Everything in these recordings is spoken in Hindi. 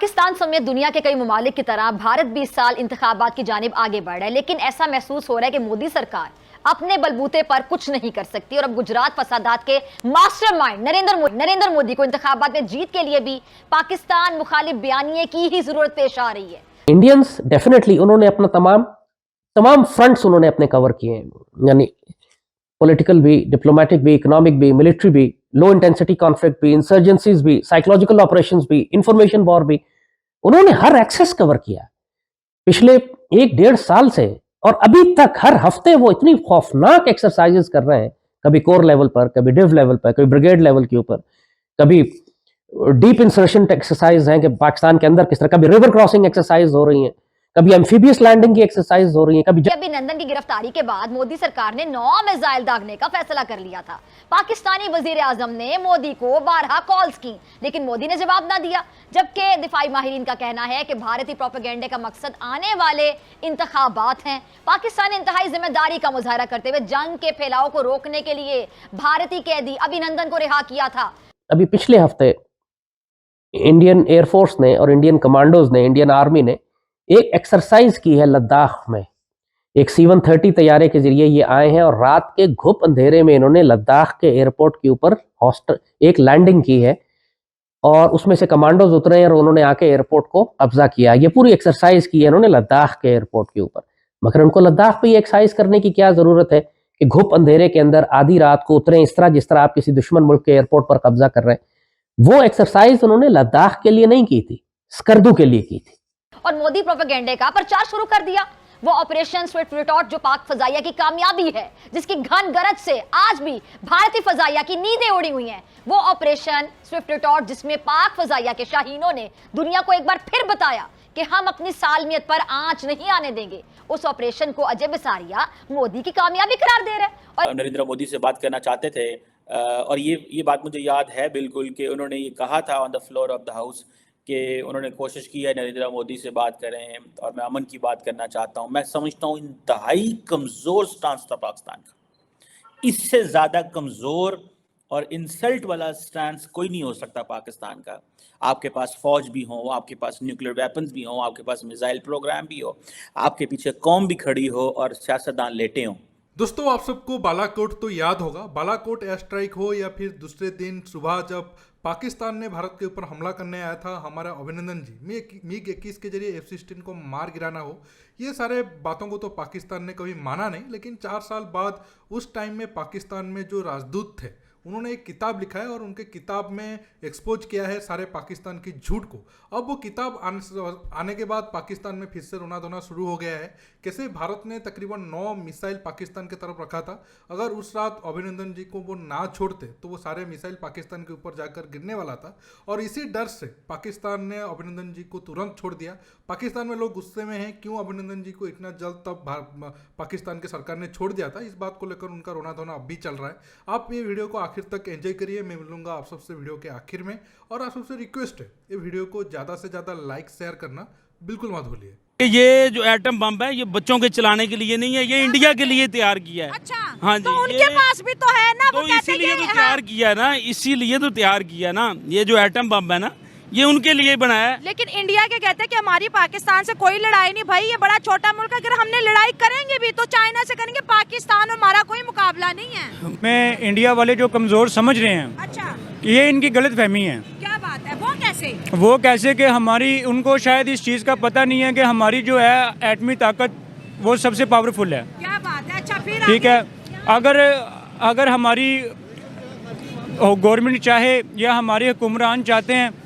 पाकिस्तान समेत दुनिया के कई ममालिक की तरह भारत भी इस साल इंतखाबात की जानिब आगे बढ़ रहा है, लेकिन ऐसा महसूस हो रहा है कि मोदी सरकार अपने बलबूते पर कुछ नहीं कर सकती और अब गुजरात फसादात के मास्टरमाइंड नरेंद्र मोदी को इंतखाबात में जीत के लिए भी पाकिस्तान मुखालिफ बयानिए की ही जरूरत पेश आ रही है। इंडियंस डेफिनेटली उन्होंने अपना तमाम फ्रंट्स उन्होंने अपने कवर किए हैं, यानी पॉलिटिकल भी, डिप्लोमेटिक भी, इकोनॉमिक भी, मिलिट्री भी, लो इंटेंसिटी कॉन्फ्लिक्ट भी, इंसर्जेंसीज भी, साइकोलॉजिकल ऑपरेशंस भी, इंफॉर्मेशन वॉर भी, उन्होंने हर एक्सेस कवर किया पिछले 1-1.5 साल से। और अभी तक हर हफ्ते वो इतनी खौफनाक एक्सरसाइजेस कर रहे हैं, कभी कोर लेवल पर, कभी डिव लेवल पर, कभी ब्रिगेड लेवल के ऊपर, कभी डीप इंसर्शन एक्सरसाइज हैं कि पाकिस्तान के अंदर किस तरह, कभी रिवर क्रॉसिंग एक्सरसाइज हो रही हैं, कभी एम्फीबियस लैंडिंग की एक्सरसाइज हो रही है, कभी अभिनंदन की गिरफ्तारी के बाद मोदी सरकार ने 9 मिसाइल दागने का फैसला कर लिया था। पाकिस्तानी वजीर आजम ने मोदी को 12 कॉल्स की, लेकिन मोदी ने जवाब ना दिया। जबकि दिफाई माहिरीन का कहना है कि भारतीय प्रोपेगेंडे का मकसद आने वाले इंतखाबात हैं। पाकिस्तान ने इंतहाई जिम्मेदारी का मुजाहरा करते हुए जंग के फैलाव को रोकने के लिए भारतीय कैदी अभिनंदन को रिहा किया था। अभी पिछले हफ्ते इंडियन एयरफोर्स ने और इंडियन कमांडोज ने, इंडियन आर्मी ने एक एक्सरसाइज की है लद्दाख में। एक C-130 तैयारे के जरिए ये आए हैं और रात के घुप अंधेरे में इन्होंने लद्दाख के एयरपोर्ट के ऊपर एक लैंडिंग की है और उसमें से कमांडोज उतरे हैं और उन्होंने आके एयरपोर्ट को कब्जा किया। ये पूरी एक्सरसाइज की है इन्होंने लद्दाख के एयरपोर्ट के ऊपर। मगर उनको लद्दाख पे एक्सरसाइज करने की क्या जरूरत है कि घुप अंधेरे के अंदर आधी रात को उतरे इस तरह जिस तरह आप किसी दुश्मन मुल्क के एयरपोर्ट पर कब्जा कर रहे हैं। वो एक्सरसाइज उन्होंने लद्दाख के लिए नहीं की थी, स्कर्दू के लिए की थी। और मोदी प्रोपेगेंडे का प्रचार शुरू कर दिया। वो ऑपरेशन स्विफ्ट रिटॉर्ट जो पाक फजाइया की कामयाबी है, जिसकी घन गरज से आज भी भारतीय फजाइया की नींदें उड़ी हुई हैं। वो ऑपरेशन स्विफ्ट रिटॉर्ट जिसमें पाक फजाइया के शाहीनों ने दुनिया को एक बार फिर बताया कि हम अपनी सालमियत पर आंच नहीं आने देंगे। उस ऑपरेशन को अजय बिसारिया मोदी की कामयाबी करार दे रहे हैं। और नरेंद्र मोदी से बात करना चाहते थे और ये बात मुझे याद है बिल्कुल कि उन्होंने ये कहा था on the floor of the house कि उन्होंने कोशिश की है नरेंद्र मोदी से बात करें और मैं अमन की बात करना चाहता हूं। मैं समझता हूं इंतहाई कमज़ोर स्टांस था पाकिस्तान का। इससे ज़्यादा कमज़ोर और इंसल्ट वाला स्टांस कोई नहीं हो सकता पाकिस्तान का। आपके पास फौज भी हो, आपके पास न्यूक्लियर वेपन्स भी हो, आपके पास मिसाइल प्रोग्राम भी हो, आपके पीछे कौम भी खड़ी हो और सियासतदान लेटे हों। दोस्तों, आप सबको बालाकोट तो याद होगा। बालाकोट एयर स्ट्राइक हो या फिर दूसरे दिन सुबह जब पाकिस्तान ने भारत के ऊपर हमला करने आया था, हमारा अभिनंदन जी MiG-21 के जरिए F-16 को मार गिराना हो, ये सारे बातों को तो पाकिस्तान ने कभी माना नहीं। लेकिन 4 साल बाद उस टाइम में पाकिस्तान में जो राजदूत थे उन्होंने एक किताब लिखा है और उनके किताब में एक्सपोज किया है सारे पाकिस्तान की झूठ को। अब वो किताब आने के बाद पाकिस्तान में फिर से रोना धोना शुरू हो गया है। कैसे भारत ने तकरीबन 9 मिसाइल पाकिस्तान की तरफ रखा था। अगर उस रात अभिनंदन जी को वो ना छोड़ते तो वो सारे मिसाइल पाकिस्तान के ऊपर जाकर गिरने वाला था। और इसी डर से पाकिस्तान ने अभिनंदन जी को तुरंत छोड़ दिया। पाकिस्तान में लोग गुस्से में हैं, क्यों अभिनंदन जी को इतना जल्द तब पाकिस्तान की सरकार ने छोड़ दिया था। इस बात को लेकर उनका रोना धोना अब भी चल रहा है। आप ये वीडियो को आखिर तक एंजॉय करिए। मैं मिलूंगा आप सबसे वीडियो के आखिर में। और आप सबसे रिक्वेस्ट है, ये वीडियो को ज़्यादा से ज़्यादा लाइक शेयर करना बिल्कुल मत भूलिए। ये जो एटम बम है ये बच्चों के चलाने के लिए नहीं है, ये इंडिया के लिए तैयार किया है। अच्छा, हाँ जी, तो उनके पास भी तो है ना, तो इसीलिए तो तैयार किया ना, इसीलिए तो तैयार किया ना। ये जो एटम बम है ना, ये उनके लिए बनाया है। लेकिन इंडिया के कहते हैं कि हमारी पाकिस्तान से कोई लड़ाई नहीं। भाई ये बड़ा छोटा मुल्क है, अगर हमने लड़ाई करेंगे भी तो चाइना से करेंगे, पाकिस्तान और हमारा कोई मुकाबला नहीं है। मैं इंडिया वाले जो कमजोर समझ रहे हैं, अच्छा, ये इनकी गलत फहमी है। क्या बात है? वो कैसे कि हमारी, उनको शायद इस चीज़ का पता नहीं है कि हमारी जो है एटमी ताकत वो सबसे पावरफुल है। क्या बात है? अच्छा, फिर ठीक है, अगर हमारी गवर्नमेंट चाहे या हमारे हुक्मरान चाहते हैं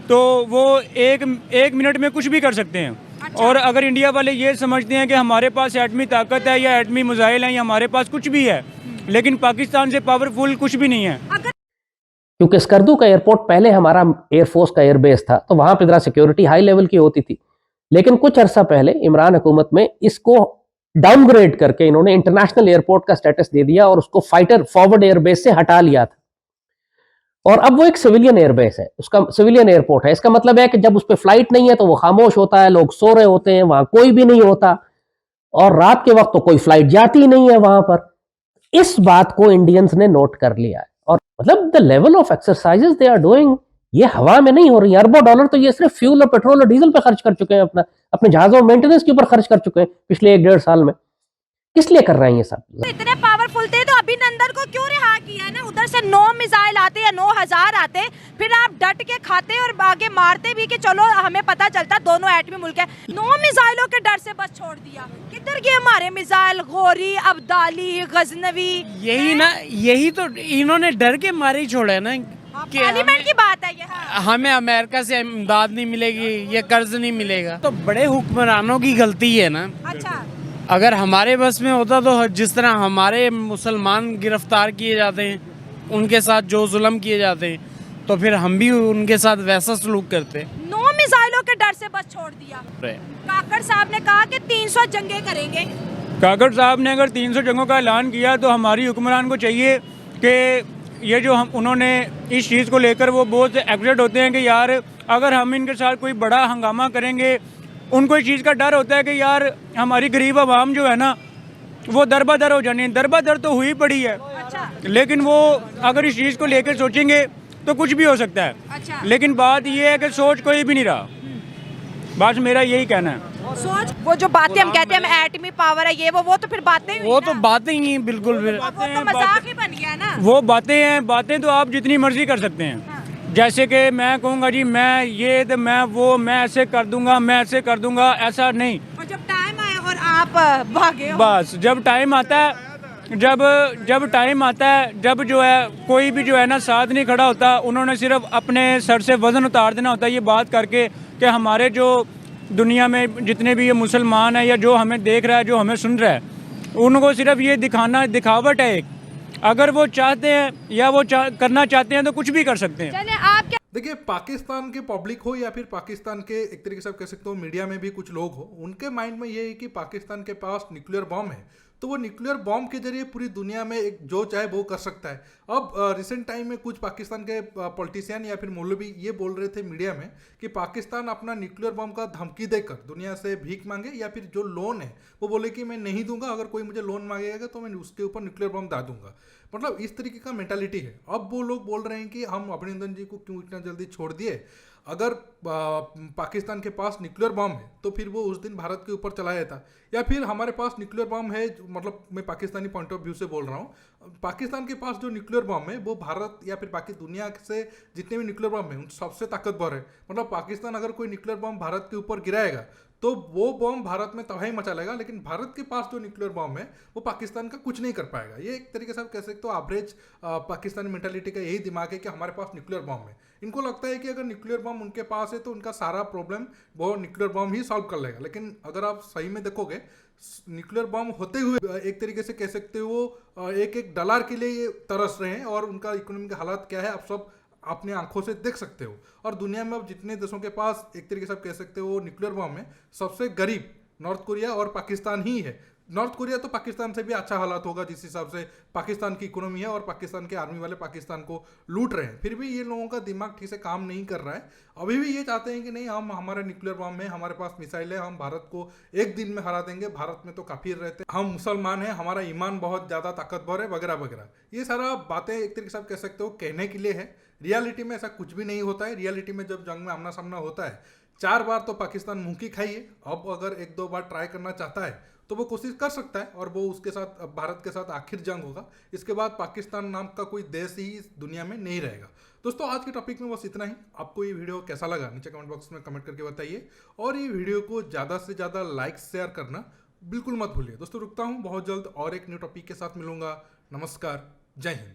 तो वो एक मिनट में कुछ भी कर सकते हैं। अच्छा। और अगर इंडिया वाले ये समझते हैं कि हमारे पास एटमी ताकत है या एटमी मिसाइल है या हमारे पास कुछ भी है, लेकिन पाकिस्तान से पावरफुल कुछ भी नहीं है। क्योंकि स्कर्दू का एयरपोर्ट पहले हमारा एयरफोर्स का एयरबेस था, तो वहां पर जरा सिक्योरिटी हाई लेवल की होती थी। लेकिन कुछ अरसा पहले इमरान हुकूमत में इसको डाउनग्रेड करके इन्होंने इंटरनेशनल एयरपोर्ट का स्टेटस दे दिया और उसको फाइटर फॉरवर्ड एयरबेस से हटा लिया था। और अब वो एक सिविलियन एयरबेस है, उसका सिविलियन एयरपोर्ट है। इसका मतलब है कि जब उस पर फ्लाइट नहीं है तो वो खामोश होता है, लोग सो रहे होते हैं, वहां कोई भी नहीं होता और रात के वक्त तो कोई फ्लाइट जाती नहीं है वहां पर। इस बात को इंडियंस ने नोट कर लिया है और मतलब the level of exercises they are doing ये हवा में नहीं हो रही है। अरबों डॉलर तो ये सिर्फ फ्यूल और पेट्रोल और डीजल पे खर्च कर चुके हैं, अपने जहाजों मेंटेनेंस के ऊपर खर्च कर चुके हैं पिछले 1-1.5 साल में। किस लिए कर रहे हैं ये सब? इतने पावरफुल थे तो अभिनंदन को क्यों रिहा किया है ना? उधर से 9 मिसाइल आते या 9000 आते, फिर आप डट के खाते और आगे मारते भी कि चलो हमें पता चलता दोनों एटमी मुल्क है। 9 मिसाइलों के डर से बस छोड़ दिया। किधर गए हमारे मिसाइल? घोरी, अब्दाली, गजनवी। यही तो इन्होंने डर के मारे ही छोड़ा है ना कि पार्लियामेंट की बात है ये। हमें अमेरिका से इमदाद नहीं मिलेगी, ये कर्ज नहीं मिलेगा। तो बड़े हुक्मरानों की गलती है ना। अच्छा, अगर हमारे बस में होता तो जिस तरह हमारे मुसलमान गिरफ्तार किए जाते हैं, उनके साथ जो जुल्म किए जाते हैं, तो फिर हम भी उनके साथ वैसा सलूक करते। 9 मिसाइलों के डर से बस छोड़ दिया। काकड़ साहब ने कहा कि 300 जंगें करेंगे। काकड़ साहब ने अगर 300 जंगों का ऐलान किया तो हमारी हुक्मरान को चाहिए कि ये जो उन्होंने इस चीज़ को लेकर वो बहुत एक्साइटेड होते हैं कि यार अगर हम इनके साथ कोई बड़ा हंगामा करेंगे, उनको इस चीज़ का डर होता है कि यार हमारी गरीब आवाम जो है ना वो दरबदर हो जानी है। दरबदर तो हुई पड़ी है। अच्छा, लेकिन वो अगर इस चीज़ को लेकर सोचेंगे तो कुछ भी हो सकता है। अच्छा। लेकिन बात ये है कि सोच कोई भी नहीं रहा। बस मेरा यही कहना है। सोच, वो जो बातें हम कहते हैं हम एटमी पावर है ये वो तो फिर बातें हुई वो ना। तो बातें ही बिल्कुल फिर वो तो मजाक ही बन गया ना। वो बातें हैं, बातें तो आप जितनी मर्जी कर सकते हैं। हाँ। जैसे कि मैं कहूँगा जी मैं ये तो मैं वो मैं ऐसे कर दूंगा, मैं ऐसे कर दूंगा, ऐसा नहीं। और जब टाइम आया और आप भागे हो। बस जब टाइम आता है, जब टाइम आता है, जब जो है कोई भी जो है ना साथ नहीं खड़ा होता, उन्होंने सिर्फ अपने सर से वजन उतार देना होता है ये बात करके कि हमारे जो दुनिया में जितने भी ये मुसलमान हैं या जो हमें देख रहा है, जो हमें सुन रहा है, उनको सिर्फ ये दिखावट है एक। अगर वो चाहते हैं या वो करना चाहते हैं तो कुछ भी कर सकते हैं। चलिए, आप क्या देखिए, पाकिस्तान के पब्लिक हो या फिर पाकिस्तान के एक तरीके से आप कह सकते हो मीडिया में भी कुछ लोग हो, उनके माइंड में ये है कि पाकिस्तान के पास न्यूक्लियर बॉम्ब है तो वो न्यूक्लियर बॉम्ब के जरिए पूरी दुनिया में एक जो चाहे वो कर सकता है। अब रिसेंट टाइम में कुछ पाकिस्तान के पॉलिटिशियन या फिर मौलवी ये बोल रहे थे मीडिया में कि पाकिस्तान अपना न्यूक्लियर बॉम्ब का धमकी देकर दुनिया से भीख मांगे या फिर जो लोन है वो बोले कि मैं नहीं दूंगा, अगर कोई मुझे लोन मांगेगा तो मैं उसके ऊपर न्यूक्लियर बॉम्ब डाल दूंगा। मतलब इस तरीके का मेंटालिटी है। अब वो लोग बोल रहे हैं कि हम अभिनंदन जी को क्यों इतना जल्दी छोड़ दिए, अगर पाकिस्तान के पास न्यूक्लियर बॉम्ब है तो फिर वो उस दिन भारत के ऊपर चला जाता, या फिर हमारे पास न्यूक्लियर बॉम्ब है, मतलब मैं पाकिस्तानी पॉइंट ऑफ व्यू से बोल रहा हूँ, पाकिस्तान के पास जो न्यूक्लियर बॉम्ब है वो भारत या फिर बाकी दुनिया से जितने भी न्यूक्लियर बॉम्ब है उन सबसे ताकतवर है। मतलब पाकिस्तान अगर कोई न्यूक्लियर बॉम्ब भारत के ऊपर गिराएगा तो वो बॉम्ब भारत में तबाही मचा लेगा, लेकिन भारत के पास जो न्यूक्लियर बॉम्ब है वो पाकिस्तान का कुछ नहीं कर पाएगा। ये एक तरीके से आप कह सकते हो एवरेज पाकिस्तानी मेंटालिटी का यही दिमाग है कि हमारे पास न्यूक्लियर बॉम्ब है। इनको लगता है कि अगर न्यूक्लियर बॉम्ब उनके पास है तो उनका सारा प्रॉब्लम वो न्यूक्लियर बॉम्ब ही सॉल्व कर लेगा। लेकिन अगर आप सही में देखोगे, न्यूक्लियर बॉम्ब होते हुए एक तरीके से कह सकते हो एक डॉलर के लिए ये तरस रहे हैं और उनका इकोनॉमी का हालात क्या है आप सब अपने आंखों से देख सकते हो। और दुनिया में अब जितने देशों के पास एक तरीके से आप कह सकते हो न्यूक्लियर बॉम्ब है, सबसे गरीब नॉर्थ कोरिया और पाकिस्तान ही है। नॉर्थ कोरिया तो पाकिस्तान से भी अच्छा हालात होगा जिस हिसाब से पाकिस्तान की इकोनॉमी है और पाकिस्तान के आर्मी वाले पाकिस्तान को लूट रहे हैं, फिर भी ये लोगों का दिमाग ठीक से काम नहीं कर रहा है। अभी भी ये चाहते हैं कि नहीं, हम हमारे न्यूक्लियर बॉम्ब है, हमारे पास मिसाइल है, हम भारत को एक दिन में हरा देंगे, भारत में तो काफिर रहते हैं, हम मुसलमान हैं, हमारा ईमान बहुत ज़्यादा ताकतवर है वगैरह वगैरह। ये सारा बातें एक तरीके से आप कह सकते हो कहने के लिए है। रियलिटी में ऐसा कुछ भी नहीं होता है। रियलिटी में जब जंग में आमना सामना होता है 4 बार तो पाकिस्तान मुंह की खाई है, अब अगर 1-2 बार ट्राई करना चाहता है तो वो कोशिश कर सकता है और वो उसके साथ भारत के साथ आखिर जंग होगा। इसके बाद पाकिस्तान नाम का कोई देश ही इस दुनिया में नहीं रहेगा। दोस्तों, आज के टॉपिक में बस इतना ही। आपको ये वीडियो कैसा लगा नीचे कमेंट बॉक्स में कमेंट करके बताइए और ये वीडियो को ज़्यादा से ज़्यादा लाइक शेयर करना बिल्कुल मत भूलिए। दोस्तों, रुकता हूँ, बहुत जल्द और एक न्यू टॉपिक के साथ मिलूंगा। नमस्कार, जय हिंद।